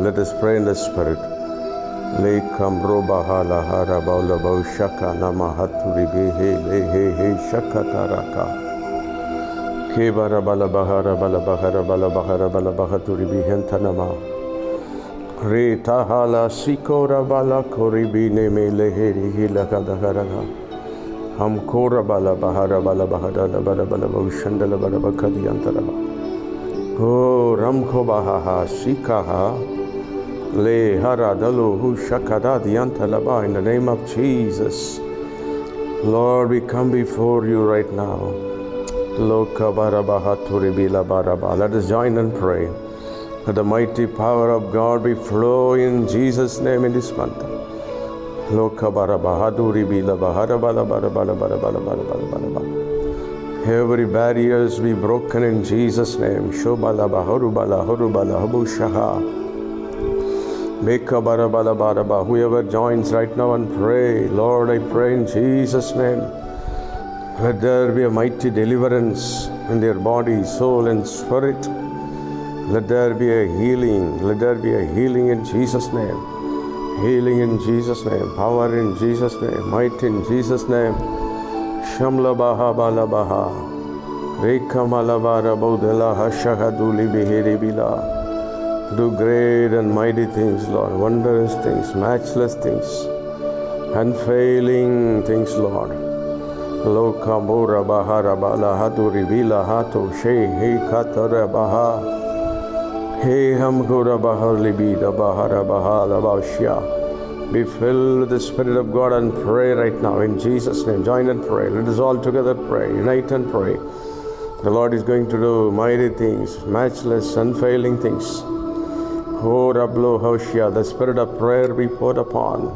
Let us pray in the Spirit. Lekam robaha lahara baula bau shaka namahaturi behe lehe he shaka taraka. Kebara bala bahara bala bahara bala bahara bala bahaturi bihentanama. Re tahala sikora bala koribi ne me lehe hila kadaharaga. Ham kora bala bahara bala bahara bala bala bau shandala bala bakadi antaraba. Oh ramko bahaha sikaha. Le haradalu hu shakada diantalaba. In the name of Jesus, Lord, we come before you right now. Loka barabahaturi bila baraba. Let us join and pray. Let the mighty power of God be flow in Jesus' name in this month. Loka barabahaduri bila bahara bala bala bala bala bala bala bala bala. Every barriers be broken in Jesus' name. Shobala baharu bala horu bala habu shaha. Whoever joins right now and pray, Lord, I pray in Jesus' name. Let there be a mighty deliverance in their body, soul, and spirit. Let there be a healing. Let there be a healing in Jesus' name. Healing in Jesus' name. Power in Jesus' name. Might in Jesus' name. Shamla baha bala baha. Rekamala bara baudela hashahaduli bihiri bila. Do great and mighty things, Lord, wondrous things, matchless things, unfailing things, Lord. Loka mura bahara bala hatu rivila hatu she he katara baha he hamgura bahar libida bahara bahala bashya. Be filled with the Spirit of God and pray right now in Jesus' name. Join and pray. Let us all together pray. Unite and pray. The Lord is going to do mighty things, matchless, unfailing things. Oh, Rablo Hoshia, the spirit of prayer be poured upon.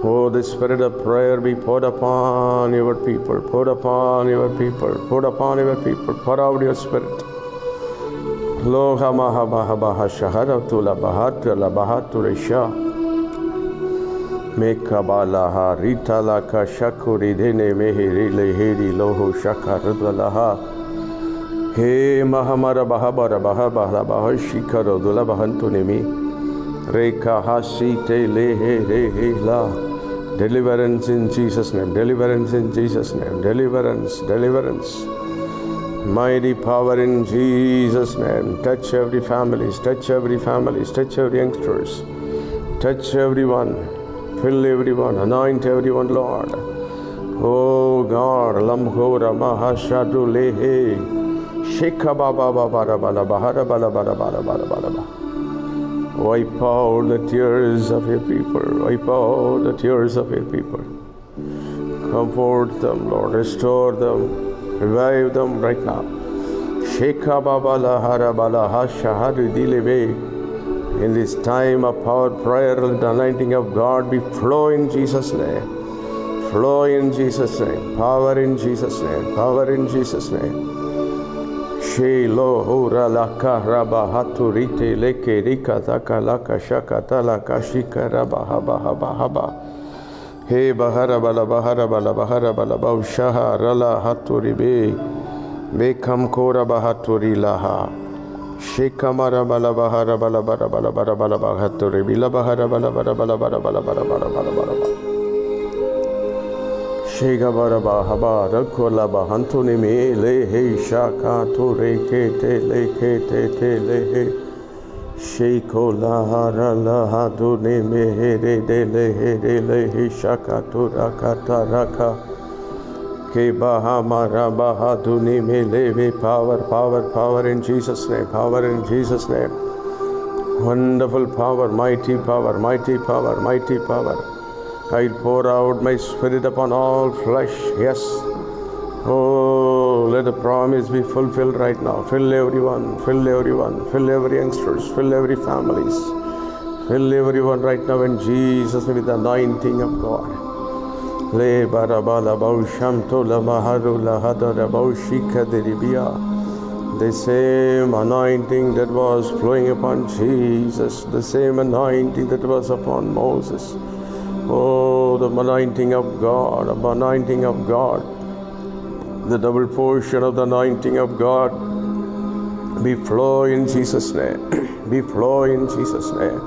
Oh, the spirit of prayer be poured upon your people. Poured upon your people. Poured upon your people. Pour out your spirit. Lo hamaha baha shahara tula bahat la bahatu resha. Mekabalaha ritalaka shakuri dene mehiri lehiri loho shakarudalaha. He Mahamara Bahabara Bahabara Bahashikaro Dula Bahantunimi Reka Hasi Te Le He Re He La. Deliverance in Jesus' name, deliverance in Jesus' name, deliverance, deliverance. Mighty power in Jesus' name. Touch every families, touch every families, touch every youngsters, touch everyone, fill everyone, anoint everyone, Lord. Oh God, Lamhora Mahashadu Lehe. Sheka baba baba bala bahara bala bala bala bala bala bala. Wipe out the tears of your people. Wipe out the tears of your people. Comfort them, Lord. Restore them. Revive them right now. Sheka baba la hara bala hasha hadu dilebe. In this time of power, prayer, and the anointing of God be flow in Jesus' name. Flow in Jesus' name. Power in Jesus' name. Power in Jesus' name. Shelo hura laka raba hatu rite leke rika taka laka shakata laka shika raba haba haba haba. He bahara bala bahara bala bahara bala baushaha rala hatu ribe. Bekam kora bahatu rilaha. Shekamara bala bahara bala bala bala bala bala bahatu ribila bahara bala bala bala bala bala bala bala bala bala. Shega baraba haba rakola bahantuni me le he shaka to reke te leke te te le he sheko la hara la hadu ne me he re de le he re le he shaka to rakata raka ke baha mara bahadu ne me le ve power power power in Jesus' name, power in Jesus' name. Wonderful power, mighty power, mighty power, mighty power. I pour out my spirit upon all flesh. Yes. Oh, let the promise be fulfilled right now. Fill everyone, fill everyone, fill every youngsters, fill every families, fill everyone right now in Jesus with the anointing of God. Le barabala bausham to la maharu la hadara baushika deribia. The same anointing that was flowing upon Jesus, the same anointing that was upon Moses. Oh, the anointing of God, the anointing of God. The double portion of the anointing of God be flow in Jesus' name. Be flow in Jesus' name.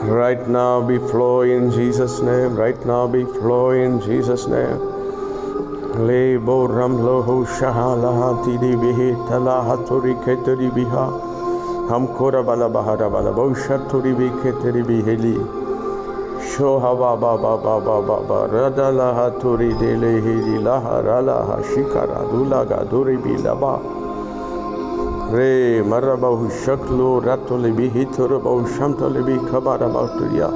Right now be flow in Jesus' name. Right now be flow in Jesus' name. Lebo ramlo shahala tidi bihi talahaturi keteri biha. Hamkora bala bahara bala boshaturi bi keteri biheli. Shohava baba baba baba radala haturi dele hiri laharala hashikara dulaga duri bilaba. Re marabahu shaklo ratolibi hiturabahu shamtolibi kabarabatuya.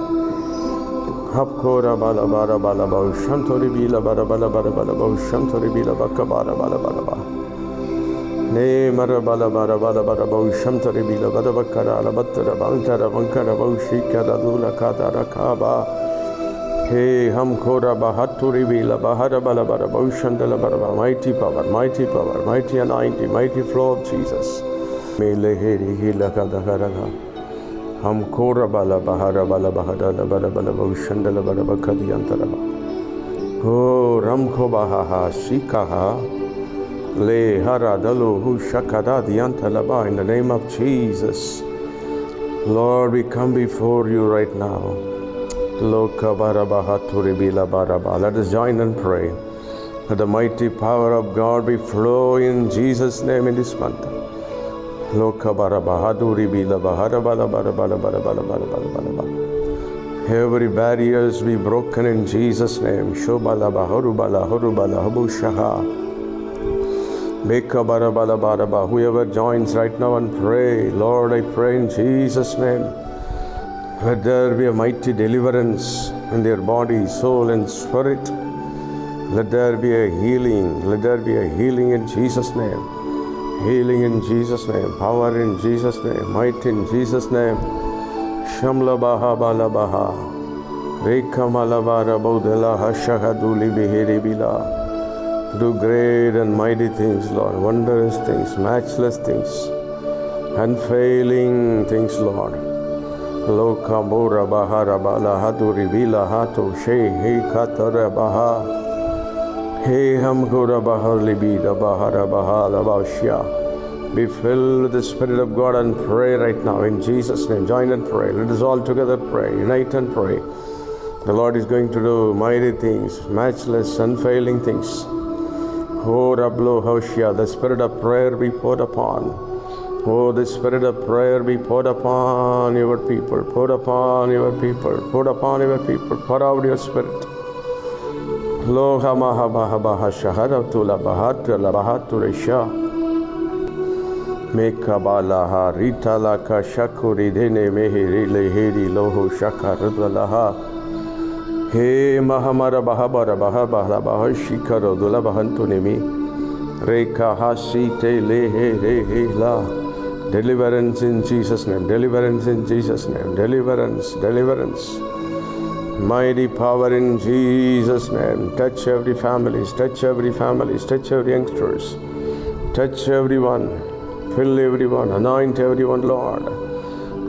Hapkora bala bara bala bahu shamtolibi la bara bala bara bala bahu shamtolibi la bakabara bala bala ba. Ne marabala bara bala bara bahu shamtolibi la bara bakara la battara bantara bankara bahu shikara dula kadara kaba. Hey hamkora bahaturi bila bahara bala bara bahu shandala bara. Mighty power, mighty power, mighty anointing, mighty flow of Jesus. Mele heri hila kada karaga. Hamkora bala bahara bala bahara la bara bala bahu shandala bara bakadi antaraba. Oh ramko bahaha shikaha le hara dalu hu shakada diantalaba. In the name of Jesus, Lord, we come before you right now. Loka barabahaturi bila baraba. Let us join and pray. Let the mighty power of God be flow in Jesus' name in this month. Loka barabahaduri bila bahara bala bara bala bara bala bala bala bala bala. Every barriers be broken in Jesus' name. Shobala baharu bala horu bala habu shaha. Beka bara bala bara ba. Whoever joins right now and pray, Lord, I pray in Jesus' name. Let there be a mighty deliverance in their body, soul and spirit. Let there be a healing. Let there be a healing in Jesus' name. Healing in Jesus' name. Power in Jesus' name. Might in Jesus' name. Shamla baha bala baha. Reka malabara bodela hashahaduli bihiri bila. Do great and mighty things, Lord. Wondrous things, matchless things, unfailing things, Lord. Loka bora bahara bala haduri bila hato she he katara baha. He hamgura bahar libida bahara bahala bashya. Be filled with the Spirit of God and pray right now in Jesus' name. Join and pray. Let us all together pray. Unite and pray. The Lord is going to do mighty things, matchless, unfailing things. Oh Rablo Hoshia, the Spirit of prayer be poured upon. Oh, the Spirit of prayer be poured upon your people, poured upon your people, poured upon your people. Pour out your Spirit. Loha maha baha baha shahara tula bahatra la bahatu resha. Meka balaha rita la ka shakuri dene mehiri lehiri loho shakarudva laha. He mahamara baha bara baha baha baha shikaro dula bahantu nemi. Reka hasi te lehe rehe la. Deliverance in Jesus' name, deliverance in Jesus' name, deliverance, deliverance. Mighty power in Jesus' name. Touch every families, touch every families, touch every youngsters, touch everyone, fill everyone, anoint everyone, Lord.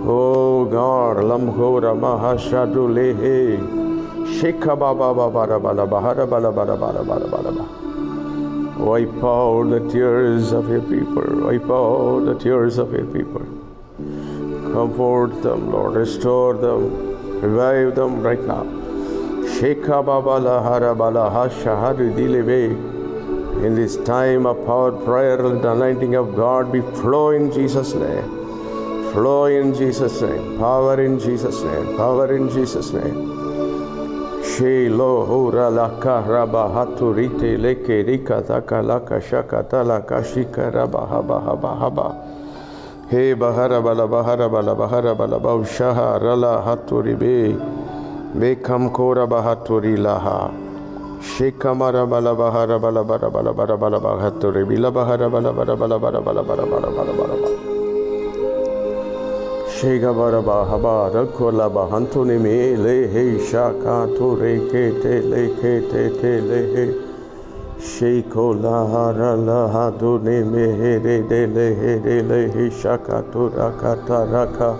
Oh God, Lamhora Mahashadu Lehe, Sheka Baba Baba Bala Bahara Bala Bala Bala Bala Bala. Wipe out the tears of your people. Wipe out the tears of your people. Comfort them, Lord. Restore them. Revive them right now. Sheka Baba Lahara Bala Hashahadu Dileve. In this time of power, prayer, and the anointing of God be flow in Jesus' name. Flow in Jesus' name. Power in Jesus' name. Power in Jesus' name. She lo hura laka raba hatu rite leke rika taka laka shakata laka shika raba haba haba haba. He bahara bala bahara bala bahara bala baushaha rala hatu ribe. Bekam kora bahatu rilaha. Shekamara bala bahara bala bala bala bala bala bahatu ribila bahara bala bala bala bala bala bala bala bala bala. Shega baraba haba rakola bahantu ne me le he shaka to re ke te le ke te le he sheko la hara la hadu ne me he re de le he shaka to rakata raka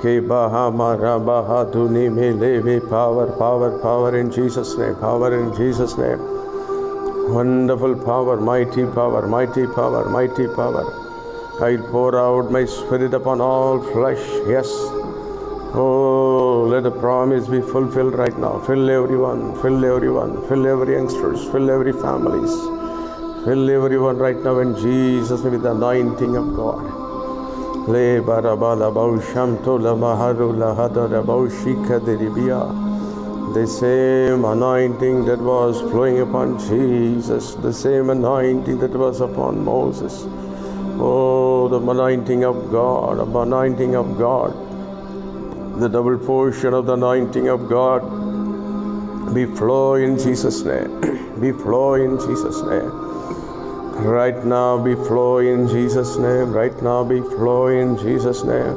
ke baha mara bahadu ne me le power in Jesus name, power in Jesus name. Wonderful power, mighty power, mighty power, mighty power. I'll pour out my spirit upon all flesh. Yes. Oh, let the promise be fulfilled right now. Fill everyone, fill everyone, fill every youngsters, fill every families. Fill everyone right now in Jesus' name with the anointing of God. Le barabala bausham tola maharula hadara baushika deribia. The same anointing that was flowing upon Jesus, the same anointing that was upon Moses. Oh, the anointing of God, the anointing of God, the double portion of the anointing of God be flow in Jesus' name, be flow in Jesus' name. Right now be flow in Jesus' name, right now be flow in Jesus' name.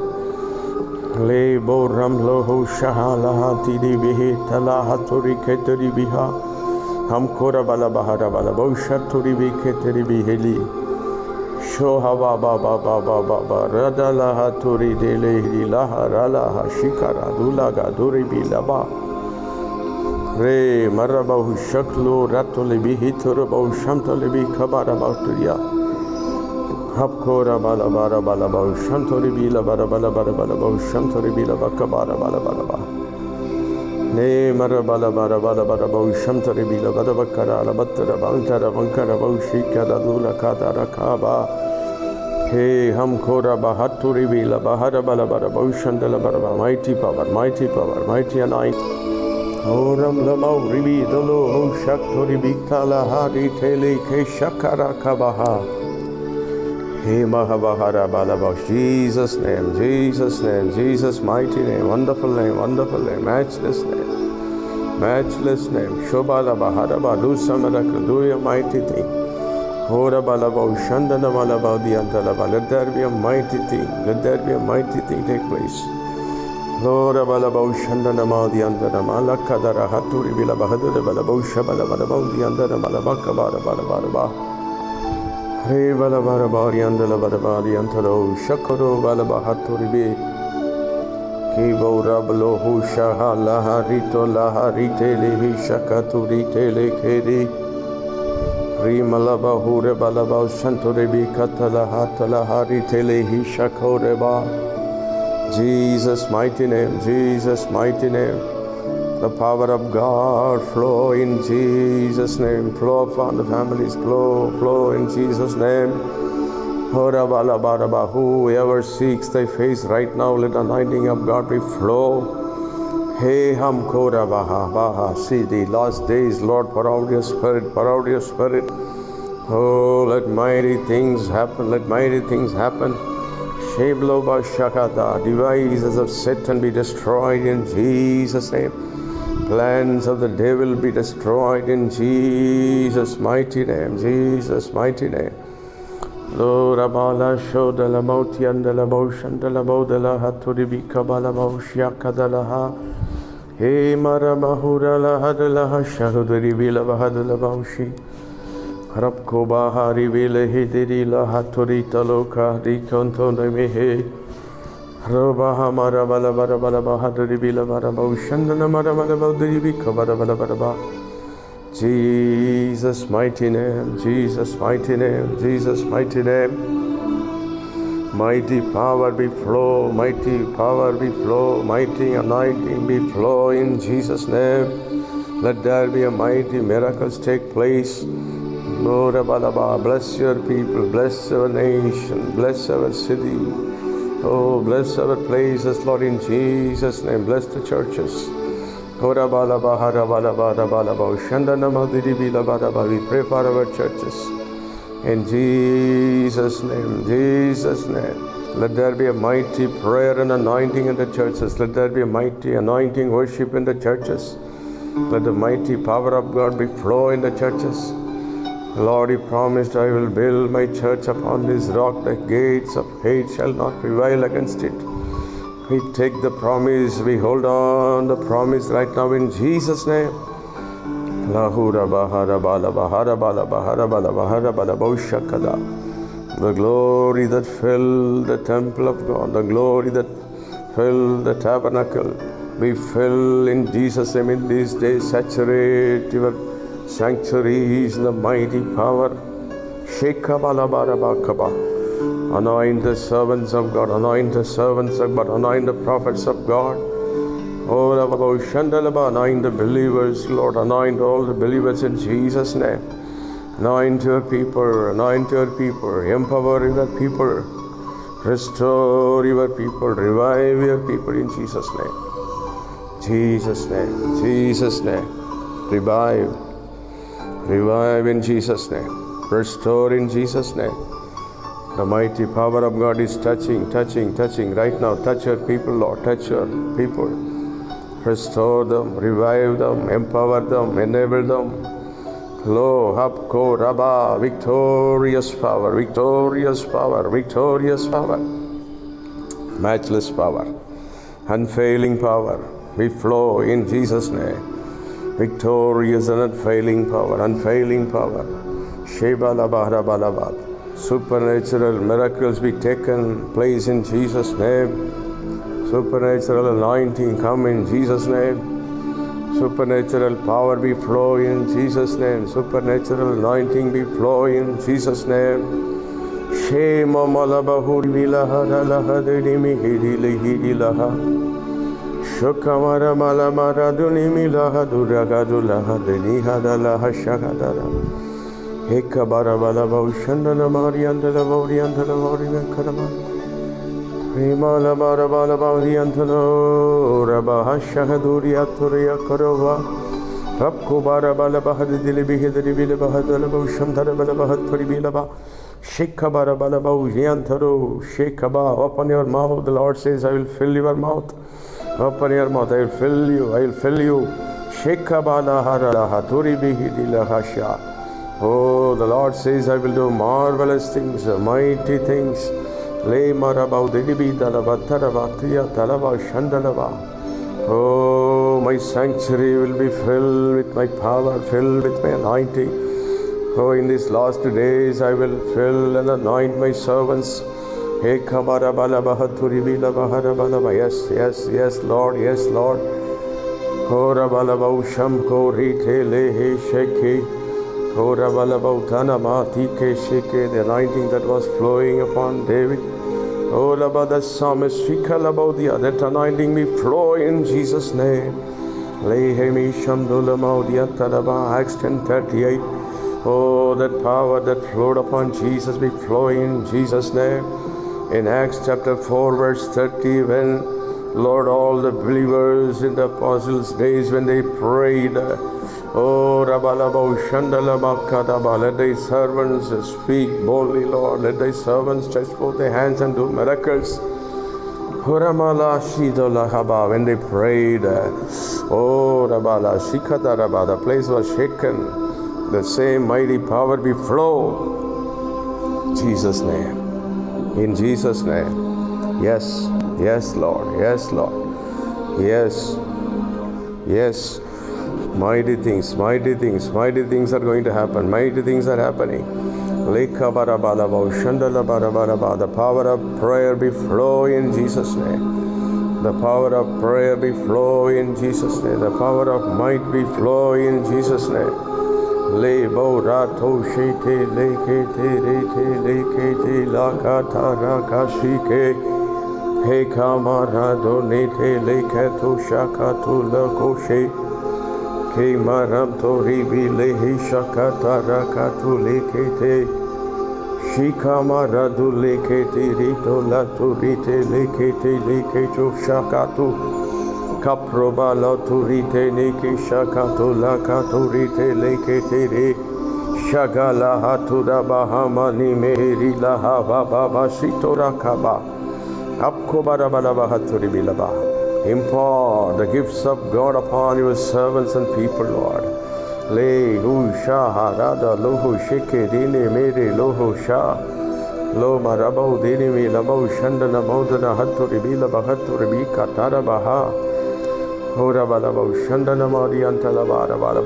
Le boram loho shahala hatiri bihi tala haturi keteri biha ham kora bala bahara bala boshaturi bi keteri biheli shoha ba ba ba ba ba ba ba radala haturi dele hilaha rala shikara dulaga duri bi laba re marabahu shaklu ratuli bihi turabahu shamtali bi kabara bauturia Hapkora bala bara bala bau shantori bila bara bala bara bala bau shantori bila baka bara bala bala ba ne mara bala bara bala bara bau shantori bila bara bakara la battara bantara bankara bau shikara dula kada rakaba he hamkora bahaturi bila bahara bala bara bau shandala bara ba mighty power, mighty anointing. Oram lamau ribi dolo shaktori bikala hadi tele ke shakara kabaha. Hey Mahabahara Balaba, Jesus' name, Jesus' name, Jesus' mighty name, wonderful name, matchless name, Shobala Baharaba, do some miracle, do your mighty thing. Hora Balaba, Shandana Balaba, the Antalaba, let there be a mighty thing take place. Hora Balaba, Shandana Madi Antanama, Lakadara Haturi Villa Bahadura Balaba, Shabala Balaba, the Antanama, Bakabara Balaba. Hey balabara bari andala barabari antalo shakoro balabahaturi be kibo rablo husha laha rito laha ritele hi shakaturi tele keri rimalaba hure balaba shantore be katala hatala haritele hi shakore ba. Jesus mighty name, Jesus mighty name. The power of God flow in Jesus' name. Flow upon the families. Flow in Jesus' name. Whoever seeks thy face right now, let the anointing of God be flow. Hey ham kora baha baha. See the last days, Lord, pour out your spirit, pour out your spirit. Oh, let mighty things happen, let mighty things happen. Sheblo ba shakata. Devices of Satan be destroyed in Jesus' name. Plans of the devil be destroyed in Jesus' mighty name, Jesus' mighty name. Lord Abala Shodala Mautiandala Boshandala Bodala Haturi Kabala Boshiakadala Ha He Maramahurala Hadala Shahudari Vila Bahadala Baushi Harapko Bahari Vila Hidirila Haturi Taloka Rikonto Mehe Robaha Marabala Barabala Bahadri Bila Baraba Shandana Marabala Badri Kabara Baraba. Jesus mighty name, Jesus mighty name, Jesus mighty name. Mighty power be flow, mighty power be flow, mighty anointing be flow in Jesus' name. Let there be a mighty miracles take place. Lord Abalaba, bless your people, bless our nation, bless our city. Oh, bless our places, Lord, in Jesus' name. Bless the churches. We pray for our churches. In Jesus' name, Jesus' name. Let there be a mighty prayer and anointing in the churches. Let there be a mighty anointing worship in the churches. Let the mighty power of God be flow in the churches. Lord, you promised, I will build my church upon this rock. The gates of hate shall not prevail against it. We take the promise, we hold on the promise right now in Jesus' name. The glory that filled the temple of God, the glory that filled the tabernacle, we fill in Jesus' name in these days. Saturate your sanctuaries in the mighty power. Shekabalabarabakhaba. Anoint the servants of God, anoint the servants of God, anoint the prophets of God. Oh, anoint the believers, Lord, anoint all the believers in Jesus' name. Anoint your people, empower your people, restore your people, revive your people in Jesus' name. Jesus' name, Jesus' name. Revive in Jesus' name. Restore in Jesus' name. The mighty power of God is touching right now. Touch your people, Lord. Touch your people. Restore them, revive them, empower them, enable them. Lo, Hapko, Rabba, victorious power, matchless power, unfailing power. We flow in Jesus' name. Victorious and unfailing power. Shebalabaharabalabat. Supernatural miracles be taken place in Jesus' name. Supernatural anointing come in Jesus' name. Supernatural power be flow in Jesus' name. Supernatural anointing be flow in Jesus' name. Shema malabahur vilaha dalaha dedimi hidilihidilaha. Shukamara malamara dunimilaha duragadulaha denihadalaha shakadara. Hekabarabalabau shandana mariandala vauriandala vaurivenkarama. Rimala barabalabau riandalo rabaha shahaduriaturiya karova. Rabko barabalabahadilibihidilibilabahadalabau shamdarabalabahadpuribilaba. Shekabarabalabau riantaro shekaba. Open your mouth. The Lord says, I will fill your mouth. Open your mouth. I will fill you. Shekabalaharalahaturibihidilahasha. Oh, the Lord says, I will do marvelous things, mighty things. Le marabau dilibi dalavataravatia talava shandalava. Oh, my sanctuary will be filled with my power, filled with my anointing. Oh, in these last days, I will fill and anoint my servants. Yes, Lord, yes, Lord. Oh, rabalabau shamko rite lehe sheke. The anointing that was flowing upon David. Oh, the psalmist, that anointing may flow in Jesus' name. Acts 10:38. Oh, that power that flowed upon Jesus be flowing in Jesus' name. In Acts chapter 4 verse 30, when Lord, all the believers in the apostles' days when they prayed, oh, Rabalabau Shandalabakadaba, let thy servants speak boldly, Lord. Let thy servants stretch forth their hands and do miracles. Huramala Shidolahaba, when they prayed, oh, Rabala Shikadaraba, the place was shaken. The same mighty power be flow. Jesus' name. In Jesus' name. Yes, yes, Lord. Yes, Lord. Yes. Yes. Mighty things are going to happen. Mighty things are happening. The power of prayer be flow in Jesus' name. The power of prayer be flow in Jesus' name. The power of might be flow in Jesus' name. Lebo rato shete lekete lekete lakata rakashike. He kamarado nete leketo shakatu lakoshe. Ke maram tori bilehi shakata rakatu lekete. Shikamaradu lekete rito latu rite lekete leketo shakatu. Kaproba latu rite neke shakatu lakatu rite lekete re. Shagala hatura bahamani meheri laha baba shito rakaba. Impart the gifts of God upon your servants and people, Lord. Le hu shaharada lohu sheke dine mere lohu sha lo marabau dine me labau shandana maudana haturi bila bahaturi bika tarabaha hora balabau shandana madi antalabara bara.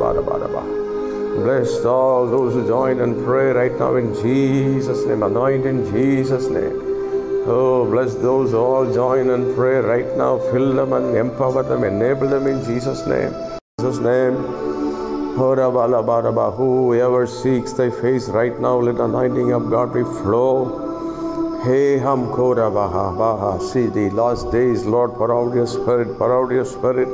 Bless all those who join and pray right now in Jesus' name. Anoint in Jesus' name. Oh, bless those who all join and pray right now. Fill them and empower them, enable them in Jesus' name. In Jesus' name. Whoever seeks thy face right now, let the anointing of God be flow. Hey Ham Kora Baha Baha. See the last days, Lord, pour out your spirit, pour out your spirit.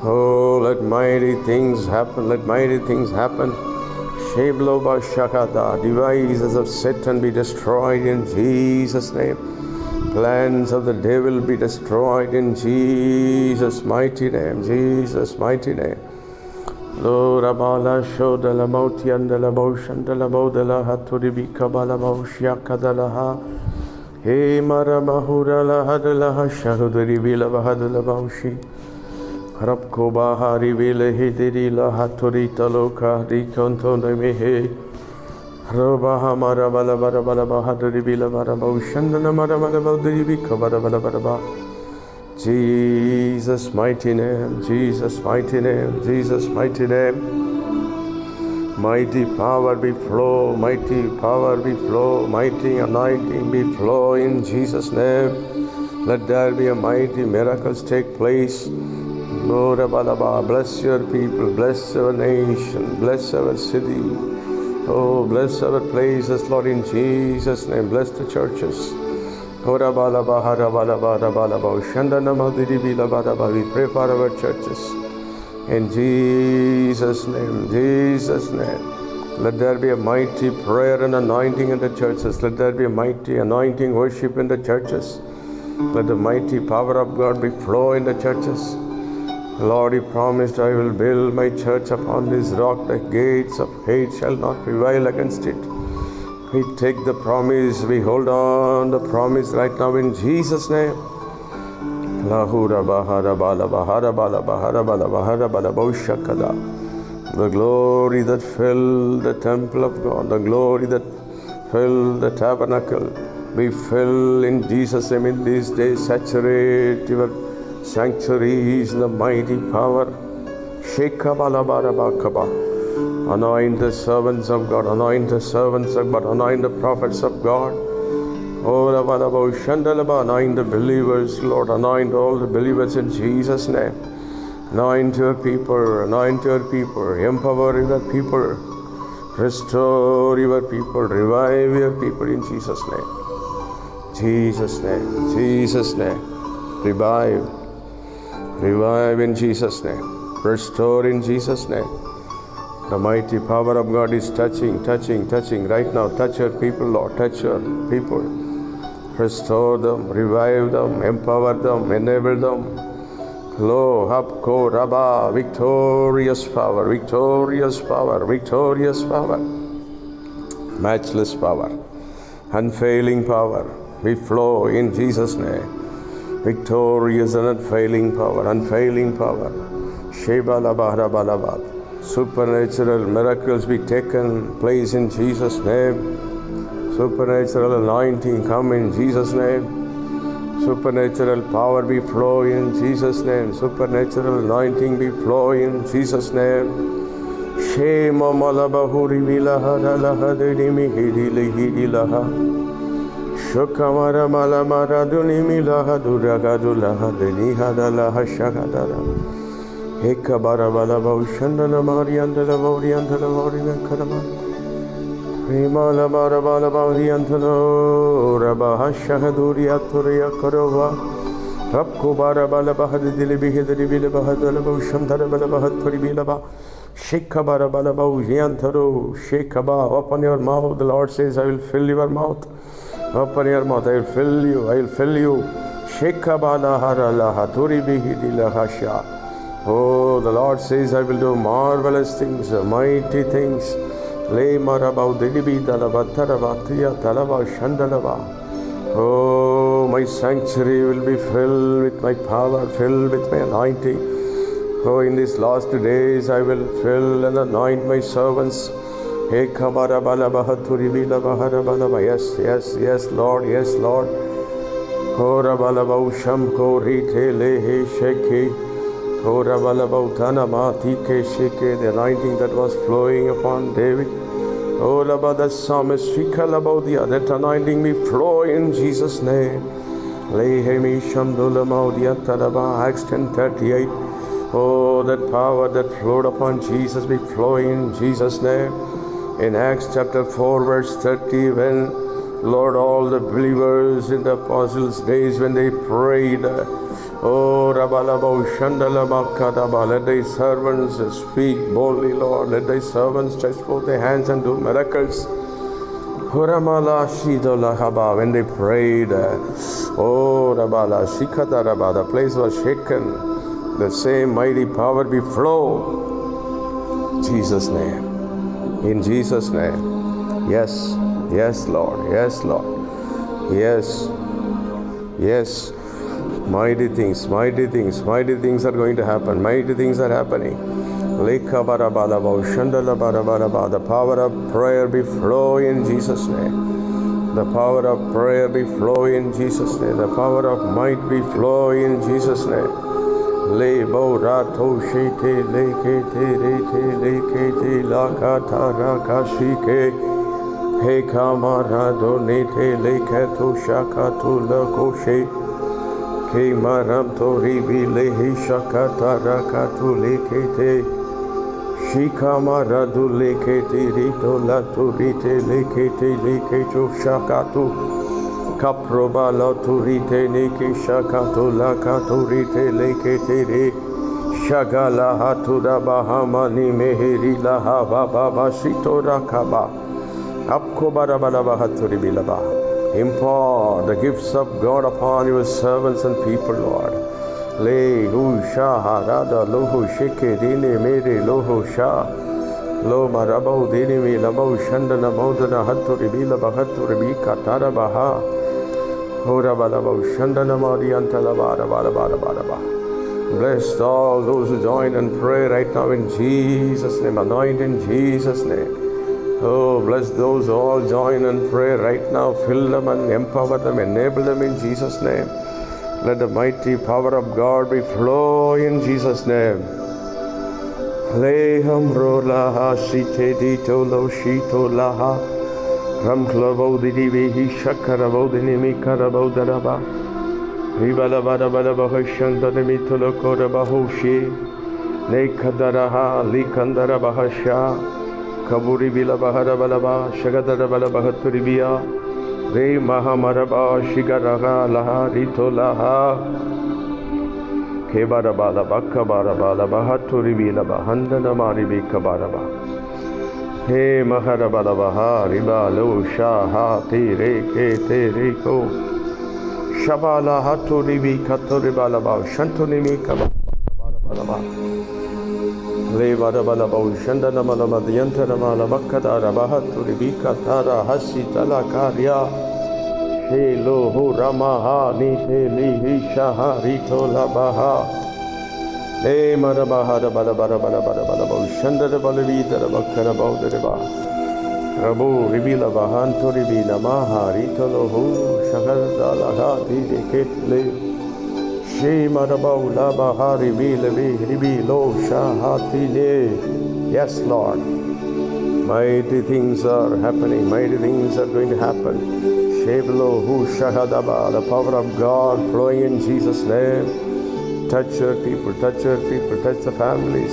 Oh, let mighty things happen, let mighty things happen. Shebloba Shakata, devices of Satan be destroyed in Jesus' name. Plans of the devil be destroyed in Jesus' mighty name, Jesus' mighty name. Lord Abala Shodala Mautiandala Boshandala Bodala Haturibika Balaboshiakadalaha. He Maramahurala Hadalaha Shahudribila Bahadala Baushi. Rabko Bahari Vile Hidirila Haturita Loka Rikonto Mehe. Robaha Marabala Barabala Bahadribila Baraboshandana Marabala Bodribika Barabala. Jesus' mighty name, Jesus' mighty name, Jesus' mighty name. Mighty power be flow, mighty power be flow, mighty anointing be flow in Jesus' name. Let there be a mighty miracles take place. Lord, bless your people, bless our nation, bless our city. Oh, bless our places, Lord, in Jesus' name. Bless the churches. We pray for our churches. In Jesus' name, Jesus' name. Let there be a mighty prayer and anointing in the churches. Let there be a mighty anointing worship in the churches. Let the mighty power of God be flow in the churches. Lord, you promised, I will build my church upon this rock. The gates of hate shall not prevail against it. We take the promise, we hold on the promise right now in Jesus' name. The glory that filled the temple of God, the glory that filled the tabernacle, we fill in Jesus' name in these days. Saturate your sanctuaries in the mighty power. Anoint the servants of God, anoint the servants of God, anoint the prophets of God. Oh, anoint the believers, Lord, anoint all the believers in Jesus' name. Anoint your people, empower your people, restore your people, revive your people in Jesus' name. Jesus' name, Jesus' name. Revive in Jesus' name. Restore in Jesus' name. The mighty power of God is touching right now. Touch your people, Lord. Touch your people. Restore them, revive them, empower them, enable them. Lo, Hapko, Rabba, victorious power, victorious power, victorious power. Matchless power, unfailing power. We flow in Jesus' name. Victorious and unfailing power, unfailing power. Sheba Labahra Balabad. Supernatural miracles be taken place in Jesus' name. Supernatural anointing come in Jesus' name. Supernatural power be flow in Jesus' name. Supernatural anointing be flow in Jesus' name. Shema malabahuri vilaha dalaha dedimi hidilihidilaha. Shukamara malamara dunimilaha duragadulaha denihadalaha shakadara. Eka barabala baushandala mariandala vauriandala vaurivenkarama. Rimala barabala vauriandala rabaha shahaduriaturiya karova. Rabko barabala bahadili bihidri bile bahadala baushandala bala bahadpuri bilaba. Sheka barabala baujiantaro. Shekaba. Open your mouth. The Lord says, I will fill your mouth. Open your mouth. I will fill you. I will fill you. Shekabala harala haturi bihidila hasha. Oh, the Lord says, I will do marvelous things, mighty things. Le marabau dilibi dalabatarabatia talaba shandalaba. Oh, my sanctuary will be filled with my power, filled with my anointing. Oh, in these last days, I will fill and anoint my servants. Yes, yes, Lord, yes, Lord. Oh, rabalabau shamko rite lehe sheke. The anointing that was flowing upon David. Oh, the psalmist, that anointing may flow in Jesus' name. Acts 10:38. Oh, that power that flowed upon Jesus be flowing in Jesus' name. In Acts chapter 4 verse 30, when Lord, all the believers in the apostles' days when they prayed, oh, Rabalabo Shandalamakadaba, let thy servants speak boldly, Lord. Let thy servants stretch forth their hands and do miracles. Huramala Shidolahaba, when they prayed, oh, Rabala Shikadaraba, the place was shaken. The same mighty power be flow. Jesus' name. In Jesus' name. Yes. Yes, Lord. Yes, Lord. Yes. Yes. Mighty things are going to happen. Mighty things are happening. The power of prayer be flow in Jesus' name. The power of prayer be flow in Jesus' name. The power of might be flow in Jesus' name. Lebo rato shete lekete rete lekete lakata rakashike. He kamarado nete leketo shakato lakoshe. Ke maramto ribi lehi shakata rakatu lekete. Shikamaradu lekete rito latu rite lekete leketo shakatu. Kaproba latu rite neke shakato lakato rite lekete re. Shagala hatuda bahamani meheri laha baba shito rakaba. Impart the gifts of God upon your servants and people, Lord. Le Husha Harada Loho Sheke Dine Mere Loho Sha Lo Marabo Dine Me Labo Shandana Modana Haturi Bila Bahaturi Bika Tarabaha Hora Balabo Shandana Madiantalabara Barabaraba. Bless all those who join and pray right now in Jesus' name. Anoint in Jesus' name. Oh, bless those who all join and pray right now. Fill them and empower them, enable them in Jesus' name. Let the mighty power of God be flow in Jesus' name. Leham rolaha site dito lo shito laha ram klavo didivi shakaravo dinimi karavo daraba ribala bada bada bahashanda nimitolo korabahoshi nekadaraha likandara bahasha Kaburi bila bahara balaba, shagadara balabahaturibiya, Re Mahamaraba, Shigaraha, Laha, Rito Laha, Kebarabala, Bakabarabala, Bahaturibila, Bahandana Maribi Kabaraba, He Maharabala Baha, Riba, Lo, Shaha, Te, Re, Ke, Te, Reko, Shabala, Haturibi, Katuribalaba, Shantunimi Kabarabala. Le Vadabalabo Shandana Malamadiyantana Malamakada Rabahatu Ribika Tara Hasi Talakaria She Loho Ramaha Nite Lihi Shaha Rito Labaha Le Marabahada Balabarabalabo Shandana Balavita Rabakarabo Deba Rabu Ribila Bahanto Ribina Maha Rito Loho Shagada Lahati Ketle She Marabau Labahari Ribi Lo Shahatine. Yes, Lord. Mighty things are happening. Mighty things are going to happen. Sheblo Hu Shahadaba. The power of God flowing in Jesus' name. Touch your people, touch your people, touch the families,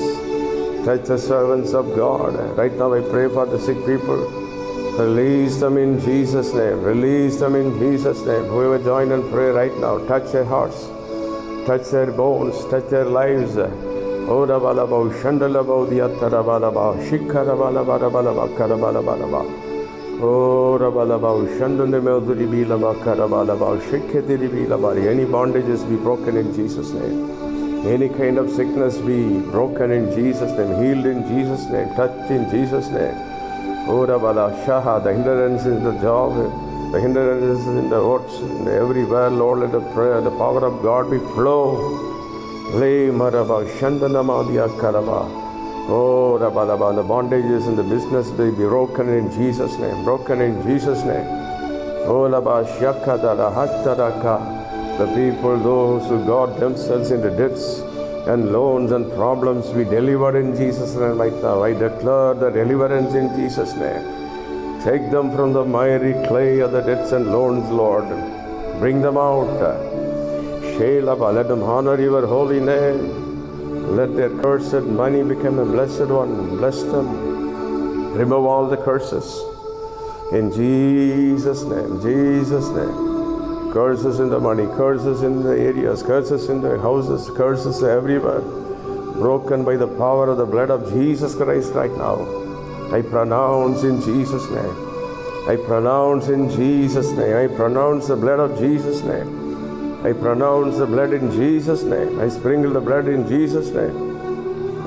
touch the servants of God. Right now I pray for the sick people. Release them in Jesus' name. Release them in Jesus' name. Whoever join and pray right now, touch their hearts. Touch their bones, touch their lives. Oda balaba, shandalaba, diatara balaba, shikara balaba, balaba, karabalaba. Oda balaba, shandalaba, dilaba, karabalaba, shikadilaba. Any bondages be broken in Jesus' name. Any kind of sickness be broken in Jesus' name, healed in Jesus' name, touched in Jesus' name. Oda bala shaha, the hindrance in the job, the hindrances in the roads, everywhere, Lord, let the prayer, the power of God be flow. Le maraba, shandanamadia karaba. Oh, rabalaba, the bondages in the business, they be broken in Jesus' name, broken in Jesus' name. Oh, laba, shakadara, hattaraka. The people, those who got themselves into debts and loans and problems, be delivered in Jesus' name right now. I declare the deliverance in Jesus' name. Take them from the miry clay of the debts and loans, Lord. Bring them out. Shelaba, let them honor your holy name. Let their cursed money become a blessed one. Bless them. Remove all the curses. In Jesus' name, Jesus' name. Curses in the money, curses in the areas, curses in the houses, curses everywhere. Broken by the power of the blood of Jesus Christ right now. I pronounce in Jesus' name. I pronounce in Jesus' name. I pronounce the blood of Jesus' name. I pronounce the blood in Jesus' name. I sprinkle the blood in Jesus' name.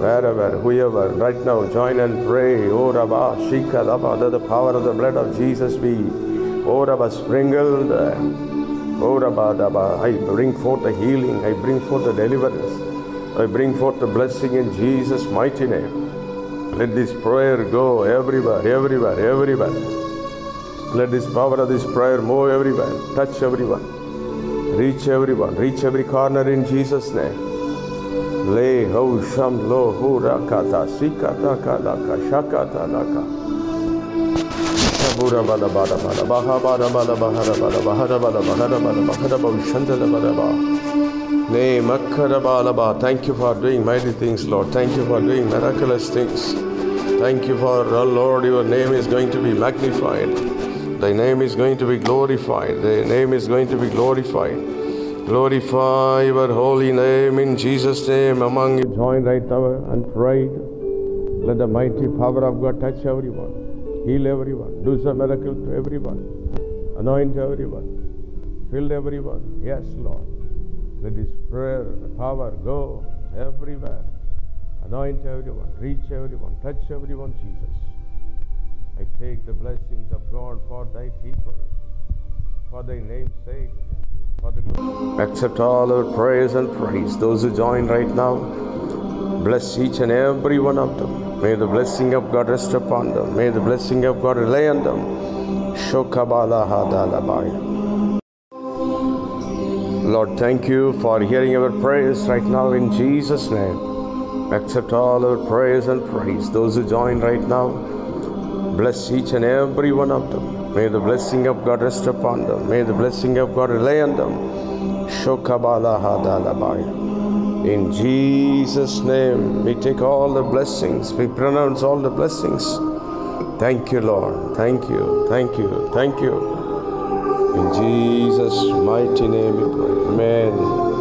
Wherever, whoever, right now, join and pray. Oh Rabba, Shika Rabba, let the power of the blood of Jesus be. Oh Rabba, sprinkled. Oh Rabba, Rabba, I bring forth the healing. I bring forth the deliverance. I bring forth the blessing in Jesus' mighty name. Let this prayer go everywhere, everywhere, everywhere. Let this power of this prayer move everywhere. Touch everyone. Reach everyone. Reach every corner in Jesus' name. Le ho sham lo hu rakata sikata kalaka shakata laka. Shabura bala bala bala baha bala bala bahara bala bahara bala bahara bala bahara bala shandala bala ba. Ne makkara bala ba. Thank you for doing mighty things, Lord. Thank you for doing miraculous things. Thank you for, oh Lord, your name is going to be magnified. Thy name is going to be glorified. Thy name is going to be glorified. Glorify your holy name in Jesus' name. Among you join right now and pray. Let the mighty power of God touch everyone. Heal everyone. Do some miracle to everyone. Anoint everyone. Fill everyone. Yes, Lord. Let this prayer power go everywhere. Anoint everyone. Reach everyone. Touch everyone, Jesus. I take the blessings of God for thy people, for thy name's sake. Accept all our prayers and praise. Those who join right now, bless each and every one of them. May the blessing of God rest upon them. May the blessing of God lay on them. Shokabala hadalabai. Lord, thank you for hearing our prayers right now in Jesus' name. Accept all our prayers and praise. Those who join right now, bless each and every one of them. May the blessing of God rest upon them. May the blessing of God lay on them. Shokabala hadalabai. In Jesus' name, we take all the blessings. We pronounce all the blessings. Thank you, Lord. Thank you. Thank you. Thank you. In Jesus' mighty name we pray. Amen.